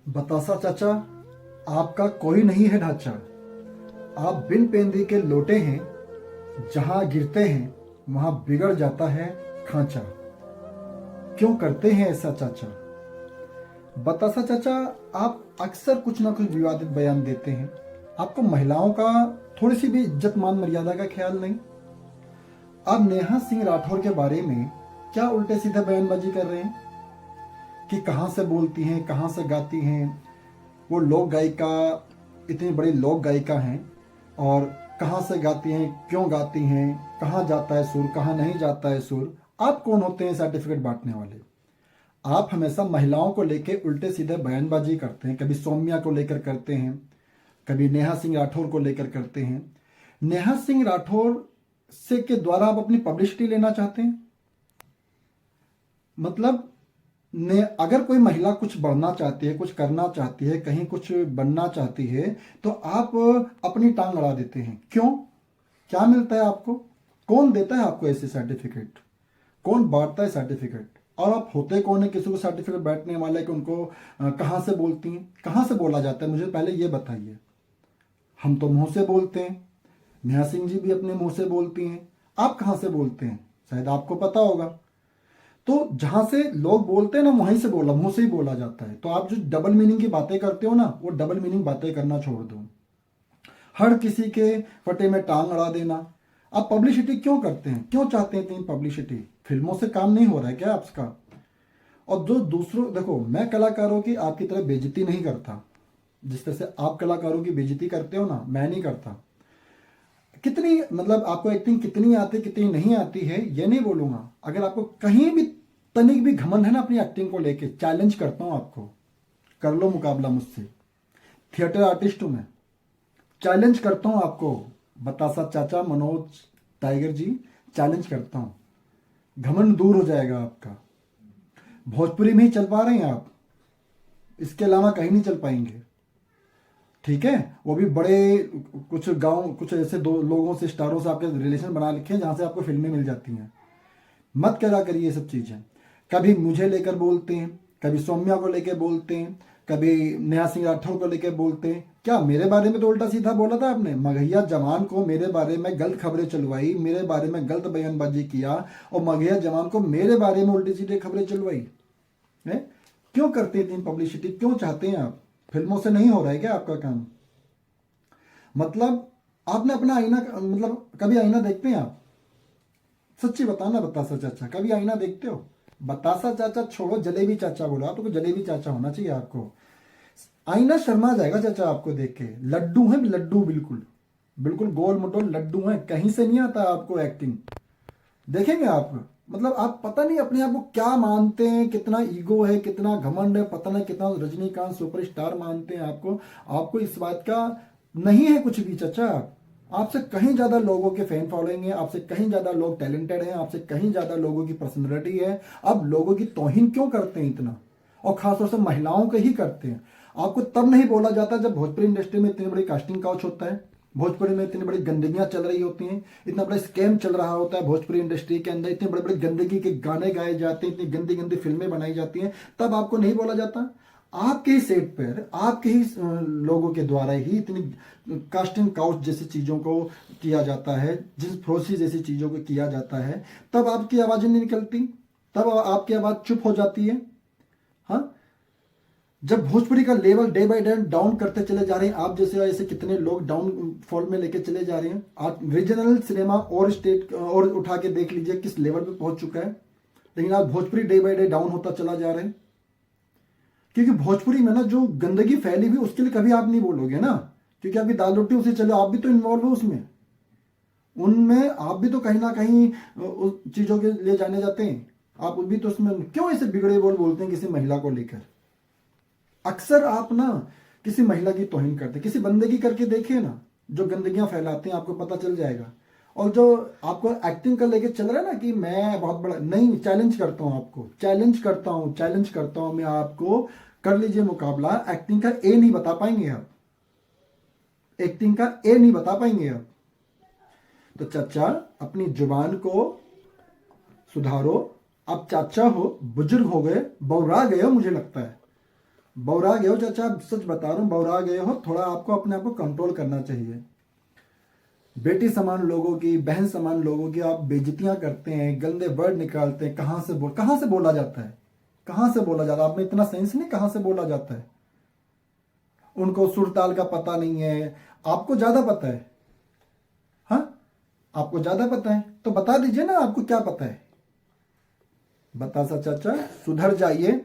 बतासा चाचा, आपका कोई नहीं है ढांचा। आप बिन पेंदी के लोटे हैं, जहां गिरते हैं वहां बिगड़ जाता है खांचा। क्यों करते हैं ऐसा चाचा? बतासा चाचा, आप अक्सर कुछ ना कुछ विवादित बयान देते हैं। आपको महिलाओं का थोड़ी सी भी इज्जत मान मर्यादा का ख्याल नहीं। आप नेहा सिंह राठौर के बारे में क्या उल्टे सीधे बयानबाजी कर रहे हैं कि कहां से बोलती हैं, कहां से गाती हैं। वो लोक गायिका, इतनी बड़ी लोक गायिका हैं, और कहाँ से गाती हैं, क्यों गाती हैं, कहाँ जाता है सुर, कहाँ नहीं जाता है सुर। आप कौन होते हैं सर्टिफिकेट बांटने वाले? आप हमेशा महिलाओं को लेकर उल्टे सीधे बयानबाजी करते हैं। कभी सौम्या को लेकर करते हैं, कभी नेहा सिंह राठौर को लेकर करते हैं। नेहा सिंह राठौर से के द्वारा आप अपनी पब्लिसिटी लेना चाहते हैं। मतलब ने अगर कोई महिला कुछ बढ़ना चाहती है, कुछ करना चाहती है, कहीं कुछ बनना चाहती है, तो आप अपनी टांग अड़ा देते हैं। क्यों? क्या मिलता है आपको? कौन देता है आपको ऐसे सर्टिफिकेट? कौन बांटता है सर्टिफिकेट? और आप होते कौन है किसी को सर्टिफिकेट बांटने वाले कि उनको कहाँ से बोलती हैं, कहाँ से बोला जाता है? मुझे पहले ये बताइए। हम तो मुंह से बोलते हैं, नेहा सिंह जी भी अपने मुंह से बोलती हैं। आप कहाँ से बोलते हैं? शायद आपको पता होगा। तो जहां से लोग बोलते हैं ना, वहीं से बोला, मुंह से ही बोला जाता है। तो आप जो डबल मीनिंग की बातें करते हो ना, वो डबल मीनिंग बातें करना छोड़ दो। हर किसी के फटे में टांग अड़ा देना। आप पब्लिसिटी क्यों करते हैं? क्यों चाहते हैं इतनी पब्लिसिटी? फिल्मों से काम नहीं हो रहा है क्या आपका? और जो दूसरों, देखो, मैं कलाकारों की आपकी तरह बेइज्जती नहीं करता। जिस तरह से आप कलाकारों की बेइज्जती करते हो ना, मैं नहीं करता। कितनी, मतलब आपको एक्टिंग कितनी आती कितनी नहीं आती है ये नहीं बोलूंगा। अगर आपको कहीं भी तनिक भी घमंड है ना अपनी एक्टिंग को लेके, चैलेंज करता हूं आपको, कर लो मुकाबला मुझसे। थिएटर आर्टिस्ट हूं मैं, चैलेंज करता हूं आपको। बतासा चाचा, मनोज टाइगर जी, चैलेंज करता हूं। घमंड दूर हो जाएगा आपका। भोजपुरी में ही चल पा रहे हैं आप, इसके अलावा कहीं नहीं चल पाएंगे। ठीक है? वो भी बड़े कुछ गांव, कुछ ऐसे दो लोगों से, स्टारों से आपके रिलेशन बना लिखे हैं जहां से आपको फिल्में मिल जाती हैं। मत करा करिए ये सब चीजें। कभी मुझे लेकर बोलते हैं, कभी सौम्या को लेकर बोलते हैं, कभी नेहा सिंह राठौर को लेकर बोलते हैं। क्या मेरे बारे में तो उल्टा सीधा बोला था आपने? मगहिया जवान को मेरे बारे में गलत खबरें चलवाई, मेरे बारे में गलत बयानबाजी किया, और मगहिया जवान को मेरे बारे में उल्टी सीधी खबरें चलवाई है। क्यों करते हैं इतनी पब्लिसिटी? क्यों चाहते हैं आप? फिल्मों से नहीं हो रहा है क्या आपका काम? मतलब आपने अपना आईना, मतलब कभी आईना देखते हैं आप? सच्ची बताना बतासा चाचा, कभी आईना देखते हो? बतासा चाचा छोड़ो, जलेबी चाचा बोलो। आपको जलेबी चाचा होना चाहिए आपको। आईना शर्मा जाएगा चाचा आपको देख के। लड्डू है, लड्डू, बिल्कुल बिल्कुल गोल मटोल लड्डू है। कहीं से नहीं आता आपको एक्टिंग। देखेंगे आप, मतलब आप पता नहीं अपने आप को क्या मानते हैं, कितना ईगो है, कितना घमंड है, पता नहीं कितना रजनीकांत सुपरस्टार मानते हैं आपको। आपको इस बात का नहीं है कुछ भी चाचा। आपसे कहीं ज्यादा लोगों के फैन फॉलोइंग है, आपसे कहीं ज्यादा लोग टैलेंटेड हैं, आपसे कहीं ज्यादा लोगों की पर्सनैलिटी है। अब लोगों की तौहीन क्यों करते हैं इतना? और खासतौर से महिलाओं के ही करते हैं। आपको तब नहीं बोला जाता जब भोजपुरी इंडस्ट्री में इतनी बड़ी कास्टिंग काउच होता है, भोजपुरी में इतनी बड़ी गंदगियां चल रही होती हैं, इतना बड़ा स्कैम चल रहा होता है भोजपुरी इंडस्ट्री के अंदर, इतनी बड़ी बड़ी गंदगी के गाने गाए जाते हैं, इतनी गंदी गंदी फिल्में बनाई जाती हैं, तब आपको नहीं बोला जाता। आपके ही सेट पर, आपके ही लोगों के द्वारा ही इतनी कास्टिंग काउच जैसी चीजों को किया जाता है, जिस फ्रोसी जैसी चीजों को किया जाता है, तब आपकी आवाजें नहीं निकलती, तब आपकी आवाज चुप हो जाती है। हाँ, जब भोजपुरी का level day by day down करते चले जा रहे हैं, आप जैसे ऐसे कितने लोग डाउन फॉल में लेके चले जा रहे हैं। आप रीजनल सिनेमा और स्टेट और उठा के देख लीजिए किस लेवल पे पहुंच चुका है, लेकिन आप Bhojpuri day by day down होता चला जा रहे हैं। क्योंकि भोजपुरी में ना जो गंदगी फैली हुई, उसके लिए कभी आप नहीं बोलोगे ना, क्योंकि आपकी दाल रोटी उसे चलो, आप भी तो इन्वॉल्व हो उसमें, उनमें आप भी तो कहीं ना कहीं उस चीजों के लिए जाने जाते हैं। आप भी तो उसमें क्यों ऐसे बिगड़े बोल बोलते हैं किसी महिला को लेकर? अक्सर आप ना किसी महिला की तौहीन करते, किसी बंदे की करके देखिए ना, जो गंदगियां फैलाते हैं, आपको पता चल जाएगा। और जो आपको एक्टिंग कर लेके चल रहा है ना कि मैं बहुत बड़ा, नहीं, चैलेंज करता हूं आपको, चैलेंज करता हूं, चैलेंज करता हूं मैं आपको। कर लीजिए मुकाबला। एक्टिंग का ए नहीं बता पाएंगे आप, एक्टिंग का ए नहीं बता पाएंगे आप। तो चाचा, अपनी जुबान को सुधारो। आप चाचा हो, बुजुर्ग हो गए, बौरा गए हो मुझे लगता है। बौरा गए हो चाचा, सच बता रहा हूं, बौरा गए हो, थोड़ा आपको अपने आप को कंट्रोल करना चाहिए। बेटी समान लोगों की, बहन समान लोगों की आप बेइज्जतियां करते हैं, गंदे वर्ड निकालते हैं। कहां से बोला जाता है, कहां से बोला जाता है? आप में इतना सेंस नहीं, कहां से बोला जाता है? उनको सुर ताल का पता नहीं है, आपको ज्यादा पता है। हाँ, आपको ज्यादा पता है तो बता दीजिए ना, आपको क्या पता है। बता सा चाचा, सुधर जाइए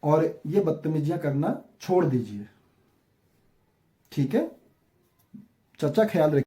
और ये बदतमीजियां करना छोड़ दीजिए, ठीक है चाचा? ख्याल रखिए।